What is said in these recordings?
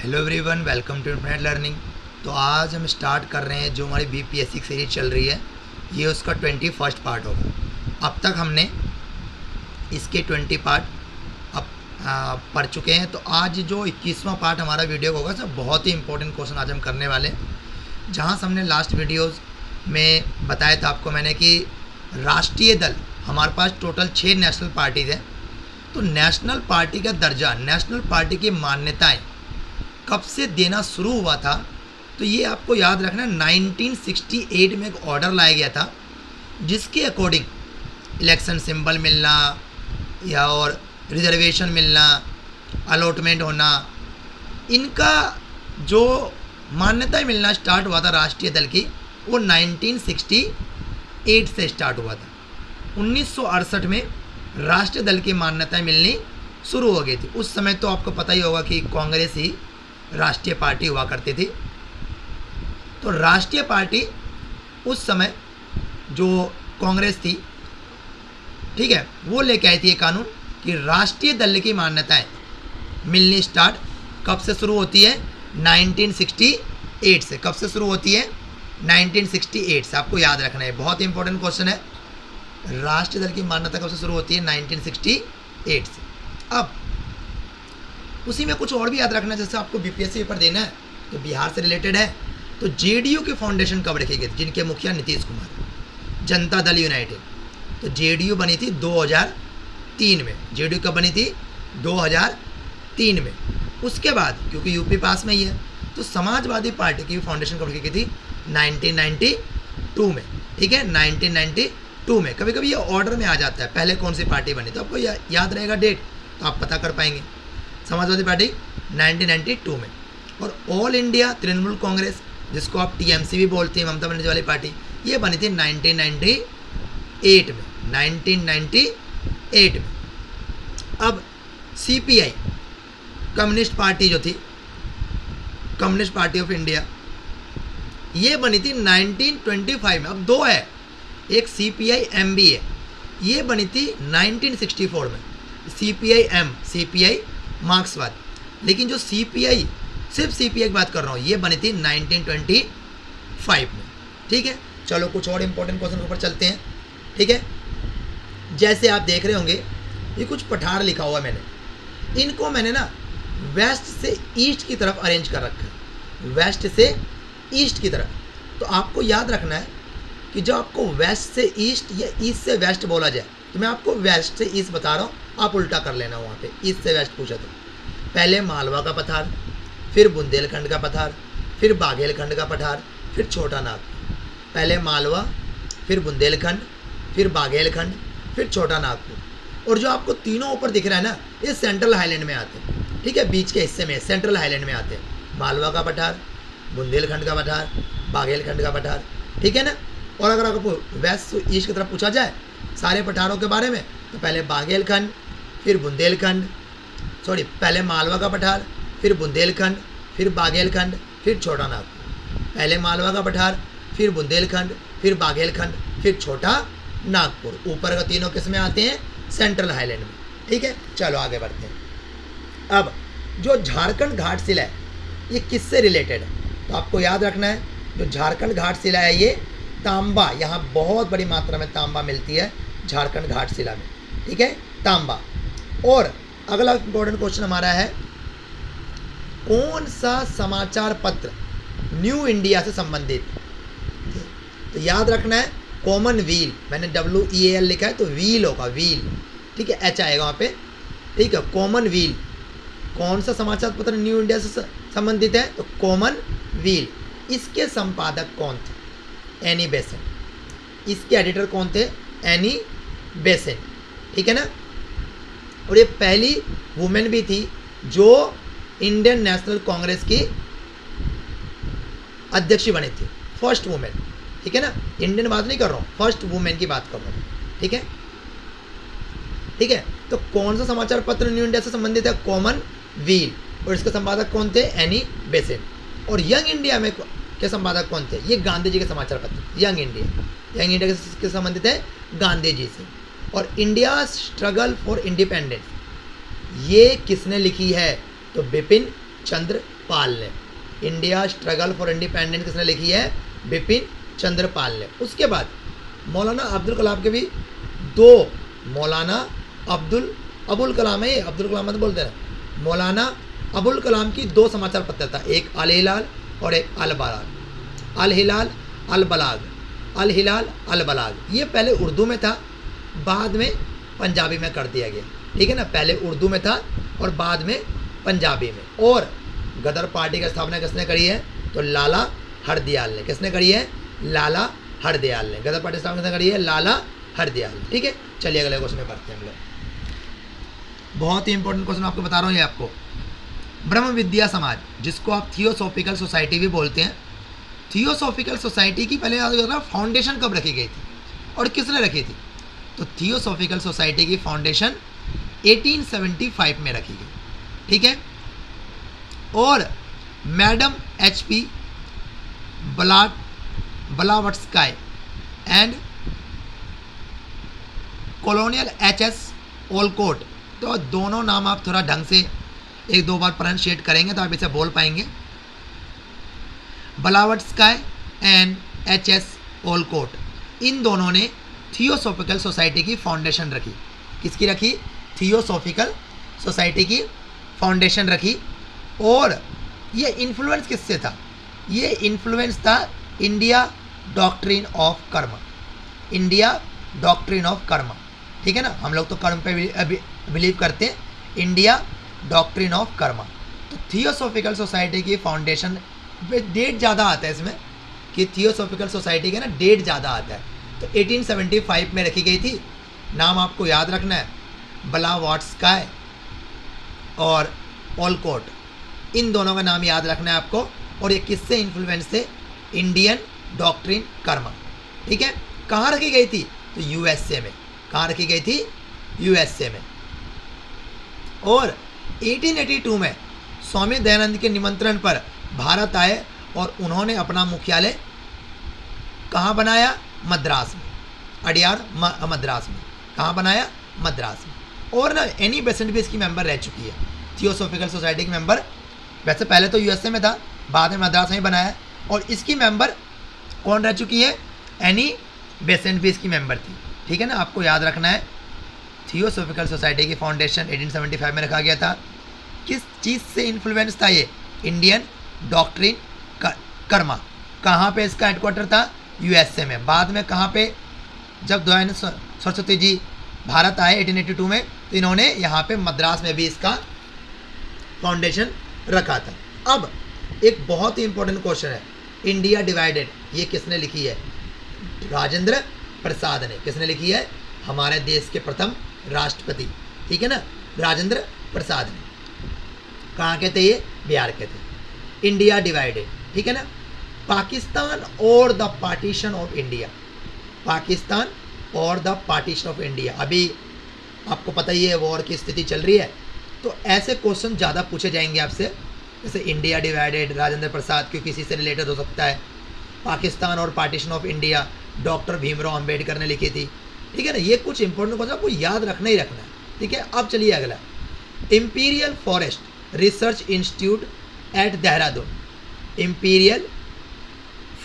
Hello everyone, welcome to internet learning. तो आज हम स्टार्ट कर रहे हैं जो हमारी बीपीएससी की सीरीज चल रही है, ये उसका 21st पार्ट होगा। अब तक हमने इसके 20 पार्ट अब पढ़ चुके हैं। तो आज जो 21वां पार्ट हमारा वीडियो का होगा, सब बहुत ही इंपॉर्टेंट क्वेश्चन आज हम करने वाले हैं। जहाँ से हमने लास्ट वीडियोज़ में बताया था आपको मैंने कि राष्ट्रीय दल हमारे पास टोटल 6 नेशनल पार्टीज़ हैं। तो नेशनल पार्टी का दर्जा, नेशनल पार्टी की मान्यताएं कब से देना शुरू हुआ था, तो ये आपको याद रखना 1968 में एक ऑर्डर लाया गया था, जिसके अकॉर्डिंग इलेक्शन सिंबल मिलना या और रिजर्वेशन मिलना, अलॉटमेंट होना, इनका जो मान्यताएं मिलना स्टार्ट हुआ था राष्ट्रीय दल की, वो 1968 से स्टार्ट हुआ था। 1968 में राष्ट्रीय दल की मान्यताएं मिलनी शुरू हो गई थी। उस समय तो आपको पता ही होगा कि कांग्रेस ही राष्ट्रीय पार्टी हुआ करती थी। तो राष्ट्रीय पार्टी उस समय जो कांग्रेस थी, ठीक है, वो लेके आई थी ये कानून कि राष्ट्रीय दल की मान्यताएं मिलनी स्टार्ट कब से शुरू होती है, 1968 से। कब से शुरू होती है, 1968 से। आपको याद रखना है, बहुत ही इंपॉर्टेंट क्वेश्चन है। राष्ट्रीय दल की मान्यता कब से शुरू होती है, 1968 से। अब उसी में कुछ और भी याद रखना है, जैसे आपको बीपीएससी पेपर देना है तो बिहार से रिलेटेड है। तो जेडीयू की फाउंडेशन कब रखी गई थी, जिनके मुखिया नीतीश कुमार, जनता दल यूनाइटेड। तो जेडीयू बनी थी 2003 में। जेडीयू कब बनी थी, 2003 में। उसके बाद क्योंकि यूपी पास में ही है, तो समाजवादी पार्टी की फाउंडेशन कब रखी गई थी, 1992 में। ठीक है, 1992 में। कभी कभी ये ऑर्डर में आ जाता है पहले कौन सी पार्टी बनी, तो आपको याद रहेगा डेट, तो आप पता कर पाएंगे। समाजवादी पार्टी 1992 में। और ऑल इंडिया तृणमूल कांग्रेस, जिसको आप टीएमसी भी बोलते हैं, ममता बनर्जी वाली पार्टी, ये बनी थी 1998 में। 1998 में। अब सीपीआई कम्युनिस्ट पार्टी जो थी, कम्युनिस्ट पार्टी ऑफ इंडिया, ये बनी थी 1925 में। अब दो है, एक सीपीआई एम भी है, ये बनी थी 1964 में। सीपीआई एम, सीपीआई मार्क्सवाद। लेकिन जो सीपीआई, सिर्फ सीपीआई की बात कर रहा हूँ, ये बनी थी 1925 में। ठीक है, चलो कुछ और इंपॉर्टेंट क्वेश्चन के ऊपर चलते हैं। ठीक है, जैसे आप देख रहे होंगे ये कुछ पठार लिखा हुआ मैंने, इनको मैंने ना वेस्ट से ईस्ट की तरफ अरेंज कर रखा है, वेस्ट से ईस्ट की तरफ। तो आपको याद रखना है कि जब आपको वेस्ट से ईस्ट या ईस्ट से वेस्ट बोला जाए, तो मैं आपको वेस्ट से ईस्ट बता रहा हूँ, आप उल्टा कर लेना। वहाँ पे ईस्ट से वेस्ट पूछा तो पहले मालवा का पठार, फिर बुंदेलखंड का पठार, फिर बाघेलखंड का पठार, फिर छोटा नागपुर। पहले मालवा, फिर बुंदेलखंड, फिर बाघेलखंड, फिर छोटा नागपुर। और जो आपको तीनों ऊपर दिख रहा है ना, ये सेंट्रल हाईलैंड में आते हैं। ठीक है, बीच के हिस्से में सेंट्रल हाईलैंड में आते हैं। मालवा का पठार, बुंदेलखंड का पठार, बाघेलखंड का पठार। ठीक है ना। और अगर आपको वेस्ट से ईस्ट की तरफ पूछा जाए सारे पठारों के बारे में, तो पहले बाघेलखंड, फिर बुंदेलखंड, सॉरी पहले मालवा का पठार, फिर बुंदेलखंड, फिर बाघेलखंड, फिर छोटा नागपुर। पहले मालवा का पठार, फिर बुंदेलखंड, फिर बाघेलखंड, फिर छोटा नागपुर। ऊपर का तीनों किस में आते हैं, सेंट्रल हाईलैंड में। ठीक है, चलो आगे बढ़ते हैं। अब जो झारखंड घाटशिला है, ये किससे रिलेटेड है, तो आपको याद रखना है, जो झारखंड घाटशिला है, ये तांबा, यहाँ बहुत बड़ी मात्रा में तांबा मिलती है झारखंड घाटशिला में। ठीक है, तांबा। और अगला इंपॉर्टेंट क्वेश्चन हमारा है, कौन सा समाचार पत्र न्यू इंडिया से संबंधित। तो याद रखना है कॉमनवेल्थ, मैंने WEAL लिखा है, तो व्हील होगा, व्हील। ठीक है, H आएगा वहाँ पे। ठीक है, कॉमनवेल्थ। कौन सा समाचार पत्र न्यू इंडिया से संबंधित है, तो कॉमनवेल्थ। इसके संपादक कौन थे, एनी बेसेंट। इसके एडिटर कौन थे, एनी बेसेंट। ठीक है ना। और ये पहली वुमेन भी थी जो इंडियन नेशनल कांग्रेस की अध्यक्ष बनी थी, फर्स्ट वुमेन। ठीक है ना, इंडियन बात नहीं कर रहा हूँ, फर्स्ट वुमेन की बात कर रहा हूँ। ठीक है, ठीक है। तो कौन सा समाचार पत्र न्यू इंडिया से संबंधित है, कॉमनवेल्थ। और इसके संपादक कौन थे, एनी बेसेंट। और यंग इंडिया में के संपादक कौन थे, ये गांधी जी के समाचार पत्र, यंग इंडिया। यंग इंडिया के संबंधित है गांधी जी से। और इंडिया स्ट्रगल फॉर इंडिपेंडेंस, ये किसने लिखी है, तो बिपिन चंद्र पाल ने। इंडिया स्ट्रगल फॉर इंडिपेंडेंस किसने लिखी है? बिपिन चंद्र पाल ने। उसके बाद मौलाना अब्दुल कलाम के भी दो, मौलाना अबुल कलाम है, अब्दुल कलाम तो बोलते हैं, मौलाना अबुल कलाम की दो समाचार पत्र था, एक अल हिलाल और एक अल बलाग। अल हिलाल अल बलाग, अल हिलाल अल बलाग, ये पहले उर्दू में था, बाद में पंजाबी में कर दिया गया, ठीक है ना। पहले उर्दू में था और बाद में पंजाबी में। और गदर पार्टी की स्थापना किसने करी है? तो लाला हरदयाल ने। किसने करी है? लाला हरदयाल ने। गदर पार्टी की स्थापना किसने करी है? लाला हरदयाल। ठीक है, चलिए अगले क्वेश्चन में पढ़ते हैं हम लोग। बहुत ही इंपॉर्टेंट क्वेश्चन आपको बता रहा हूँ ये आपको। ब्रह्म विद्या समाज, जिसको आप थियोसॉफिकल सोसाइटी भी बोलते हैं, थियोसॉफिकल सोसाइटी की पहले याद रखना फाउंडेशन कब रखी गई थी और किसने रखी थी? तो थियोसॉफिकल सोसाइटी की फाउंडेशन 1875 में रखी गई, ठीक है। और madam HP Blavatsky and colonial HS Olcott, तो दोनों नाम आप थोड़ा ढंग से एक दो बार प्रोनाउंशिएट करेंगे तो आप इसे बोल पाएंगे। ब्लावत्स्काय एंड HS ओलकोट, इन दोनों ने थियोसॉफिकल सोसाइटी की फाउंडेशन रखी। किसकी रखी? थियोसॉफिकल सोसाइटी की फाउंडेशन रखी। और ये इन्फ्लुएंस किससे था? ये इन्फ्लुएंस था इंडिया डॉक्ट्रिन ऑफ कर्म, इंडिया डॉक्ट्रिन ऑफ कर्म, ठीक है ना। हम लोग तो कर्म पे बिलीव करते हैं, इंडिया डॉक्ट्रिन ऑफ कर्म। तो थियोसॉफिकल सोसाइटी की फाउंडेशन पे डेट ज़्यादा आता है इसमें, कि थियोसॉफिकल सोसाइटी का ना डेट ज़्यादा आता है। तो 1875 में रखी गई थी। नाम आपको याद रखना है, ब्लावत्स्काय और ओलकोट, इन दोनों का नाम याद रखना है आपको। और ये किससे इन्फ्लुएंस थे? इंडियन डॉक्ट्रिन कर्म, ठीक है। कहाँ रखी गई थी? तो USA में। कहाँ रखी गई थी? USA में। और 1882 में स्वामी दयानंद के निमंत्रण पर भारत आए और उन्होंने अपना मुख्यालय कहाँ बनाया? मद्रास में, अडियार मद्रास में। कहाँ बनाया? मद्रास में। और ना एनी बेसेंट भी इसकी मेंबर रह चुकी है, थियोसॉफिकल सोसाइटी की मेंबर। वैसे पहले तो USA में था, बाद में मद्रास में ही बनाया। और इसकी मेंबर कौन रह चुकी है? एनी बेसेंट भी इसकी मेंबर थी, ठीक है ना। आपको याद रखना है, थियोसॉफिकल सोसाइटी की फाउंडेशन 1875 में रखा गया था। किस चीज़ से इन्फ्लुएंस था ये? Indian doctrine Karma. कहाँ पे इसका हेडक्वार्टर था? USA में। बाद में कहाँ पे? जब दयानंद सरस्वती जी भारत आए 1882 में, तो इन्होंने यहाँ पे मद्रास में भी इसका फाउंडेशन रखा था। अब एक बहुत ही इंपॉर्टेंट क्वेश्चन है, इंडिया डिवाइडेड, ये किसने लिखी है? राजेंद्र प्रसाद ने। किसने लिखी है? हमारे देश के प्रथम राष्ट्रपति, ठीक है ना, राजेंद्र प्रसाद ने। कहाँ के थे ये? बिहार के थे। इंडिया डिवाइडेड, ठीक है ना। पाकिस्तान और the partition of India, Pakistan और द पार्टीशन ऑफ इंडिया। अभी आपको पता ही है वॉर की स्थिति चल रही है, तो ऐसे क्वेश्चन ज़्यादा पूछे जाएंगे आपसे, जैसे इंडिया डिवाइडेड राजेंद्र प्रसाद, क्योंकि इसी से रिलेटेड हो सकता है। पाकिस्तान और partition of India doctor Bhimrao Ambedkar ने लिखी थी, ठीक है ना। ये कुछ इंपॉर्टेंट क्वेश्चन आपको याद रखना ही रखना है, ठीक है। अब चलिए अगला, imperial forest research institute eight Dehradun. Imperial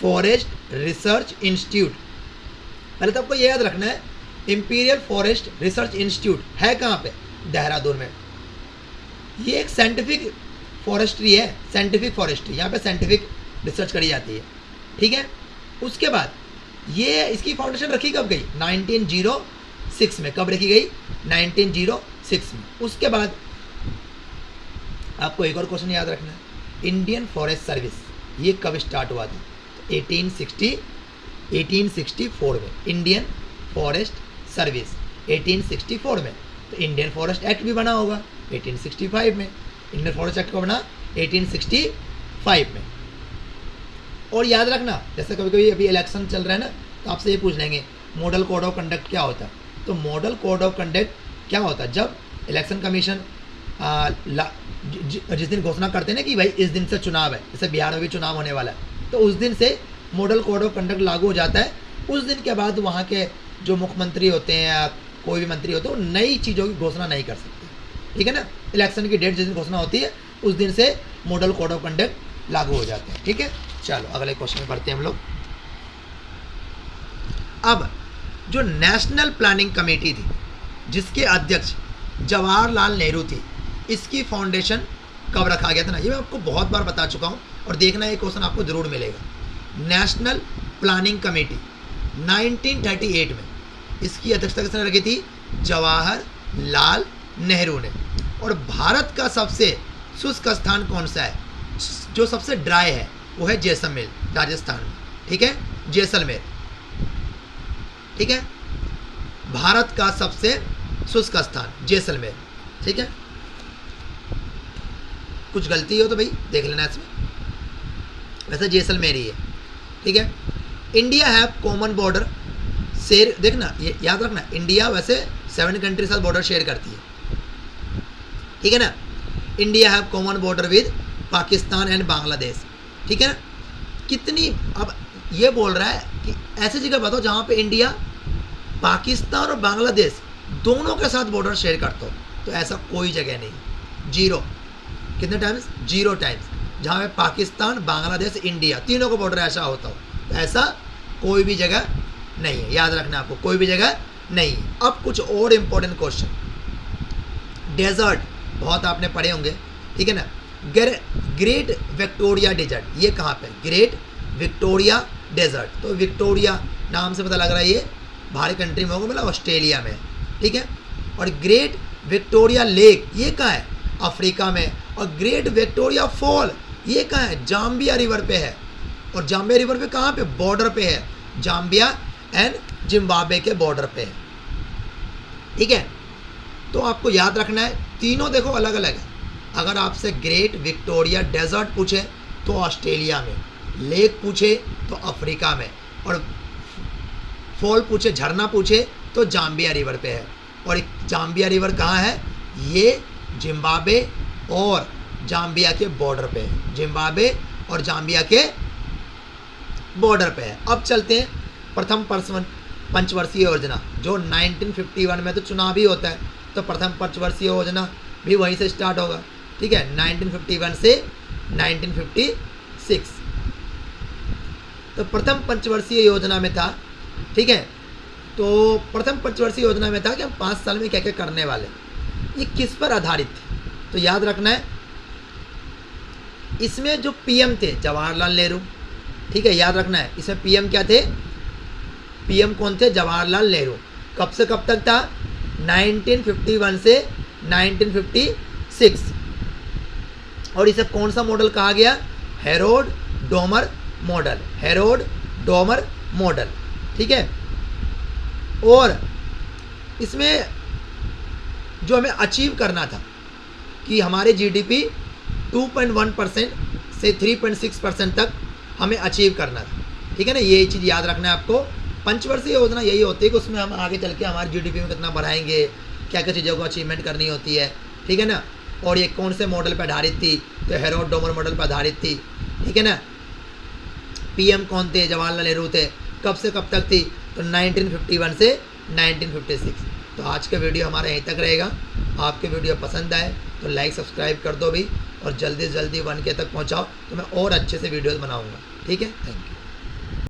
forest research institute, पहले तो आपको ये याद रखना है, इंपीरियल फॉरेस्ट रिसर्च इंस्टीट्यूट है कहाँ पे? देहरादून में। ये एक साइंटिफिक फॉरेस्ट्री है, साइंटिफिक फॉरेस्ट्री, यहाँ पे साइंटिफिक रिसर्च करी जाती है, ठीक है। उसके बाद ये इसकी फाउंडेशन रखी कब गई? 1906 में। कब रखी गई? 1906 में। उसके बाद आपको एक और क्वेश्चन याद रखना है, इंडियन फॉरेस्ट सर्विस ये कब स्टार्ट हुआ था? 1864 में। इंडियन फॉरेस्ट सर्विस 1864 में। तो इंडियन फॉरेस्ट एक्ट भी बना होगा 1865 में। इंडियन फॉरेस्ट एक्ट को बना 1865 में। और याद रखना, जैसे कभी कभी अभी इलेक्शन चल रहा है ना, तो आपसे ये पूछ लेंगे मॉडल कोड ऑफ कंडक्ट क्या होता है? तो मॉडल कोड ऑफ कंडक्ट क्या होता है? जब इलेक्शन कमीशन जिस दिन घोषणा करते हैं ना कि भाई इस दिन से चुनाव है, जैसे बिहार में भी चुनाव होने वाला है, तो उस दिन से मॉडल कोड ऑफ कंडक्ट लागू हो जाता है। उस दिन के बाद वहाँ के जो मुख्यमंत्री होते हैं या कोई भी मंत्री होते हैं, वो नई चीज़ों की घोषणा नहीं कर सकते, ठीक है ना। इलेक्शन की डेट जिस दिन घोषणा होती है, उस दिन से मॉडल कोड ऑफ कंडक्ट लागू हो जाते हैं। ठीक है, चलो अगले क्वेश्चन में बढ़ते हैं हम लोग। अब जो नेशनल प्लानिंग कमेटी थी जिसके अध्यक्ष जवाहरलाल नेहरू थी, इसकी फाउंडेशन कब रखा गया था ना, ये मैं आपको बहुत बार बता चुका हूँ और देखना ये क्वेश्चन आपको जरूर मिलेगा। नेशनल प्लानिंग कमेटी 1938 में इसकी अध्यक्षता किसने रखी थी? जवाहरलाल नेहरू ने। और भारत का सबसे शुष्क स्थान कौन सा है? जो सबसे ड्राई है वो है जैसलमेर, राजस्थान में। ठीक है, जैसलमेर। ठीक है, भारत का सबसे शुष्क स्थान जैसलमेर। ठीक है, कुछ गलती हो तो भाई देख लेना इसमें, वैसे जैसलमेर ही है। ठीक है, India have common border share, देखना ये याद रखना, इंडिया वैसे 7 कंट्री के साथ बॉर्डर शेयर करती है। ठीक है ना, India have common border with Pakistan and Bangladesh. ठीक है ना, कितनी, अब ये बोल रहा है कि ऐसी जगह बताओ जहाँ पे इंडिया पाकिस्तान और बांग्लादेश दोनों के साथ बॉर्डर शेयर करता हो, तो ऐसा कोई जगह नहीं। 0 कितने टाइम्स? 0 टाइम्स। जहाँ पे पाकिस्तान, बांग्लादेश, इंडिया तीनों का बॉर्डर ऐसा होता हो, तो ऐसा कोई भी जगह नहीं है। याद रखना आपको, कोई भी जगह नहीं है। अब कुछ और इम्पोर्टेंट क्वेश्चन। डेजर्ट बहुत आपने पढ़े होंगे। ठीक है ना, ग्रेट विक्टोरिया डेजर्ट ये कहाँ पे? Great Victoria Desert. तो विक्टोरिया नाम से पता लग रहा है ये बाहरी कंट्री में होगा, मतलब ऑस्ट्रेलिया में। ठीक है, और ग्रेट विक्टोरिया लेक ये कहाँ है? अफ्रीका में। और ग्रेट विक्टोरिया फॉल ये कहाँ है? जाम्बिया रिवर पे है। और जाम्बिया रिवर पे कहाँ पे? बॉर्डर पे है, जाम्बिया एंड जिम्बाब्वे के बॉर्डर पे है। ठीक है, तो आपको याद रखना है तीनों देखो अलग अलग है। अगर आपसे ग्रेट विक्टोरिया डेजर्ट पूछे तो ऑस्ट्रेलिया में, लेक पूछे तो अफ्रीका में, और फॉल पूछे, झरना पूछे तो जाम्बिया रिवर पे है। और जाम्बिया रिवर कहाँ है? ये जिम्बाब्वे और जाम्बिया के बॉर्डर पे है, जिम्बाब्वे और जाम्बिया के बॉर्डर पे है। अब चलते हैं प्रथम पंचवर्षीय योजना, जो 1951 में तो चुनाव ही होता है, तो प्रथम पंचवर्षीय योजना भी वहीं से स्टार्ट होगा। ठीक है, 1951 से 1956। तो प्रथम पंचवर्षीय योजना में था, ठीक है, तो प्रथम पंचवर्षीय योजना में था कि हम 5 साल में क्या क्या करने वाले। ये किस पर आधारित थी? तो याद रखना है, इसमें जो पीएम थे जवाहरलाल नेहरू। ठीक है, याद रखना है, इसमें पीएम क्या थे? पीएम कौन थे? जवाहरलाल नेहरू। कब से कब तक था? 1951 से 1956। और इसे कौन सा मॉडल कहा गया? Herod Domar model, Herod Domar model. ठीक है, और इसमें जो हमें अचीव करना था कि हमारे जीडीपी 2.1% से 3.6% तक हमें अचीव करना था। ठीक है ना, ये चीज़ याद रखना है आपको। पंचवर्षीय योजना यही होती है कि उसमें हम आगे चल के हमारे जीडीपी में कितना बढ़ाएंगे, क्या क्या चीज़ों को अचीवमेंट करनी होती है। ठीक है ना, और ये कौन से मॉडल पर आधारित थी? तो हेरोड डोमर मॉडल पर आधारित थी। ठीक है ना, पीएम कौन थे? जवाहरलाल नेहरू थे। कब से कब तक थी? तो 1951 से 1956। तो आज का वीडियो हमारा यहीं तक रहेगा। आपके वीडियो पसंद आए तो लाइक सब्सक्राइब कर दो भी, और जल्दी से जल्दी 1K तक पहुंचाओ, तो मैं और अच्छे से वीडियोस बनाऊंगा। ठीक है, थैंक यू।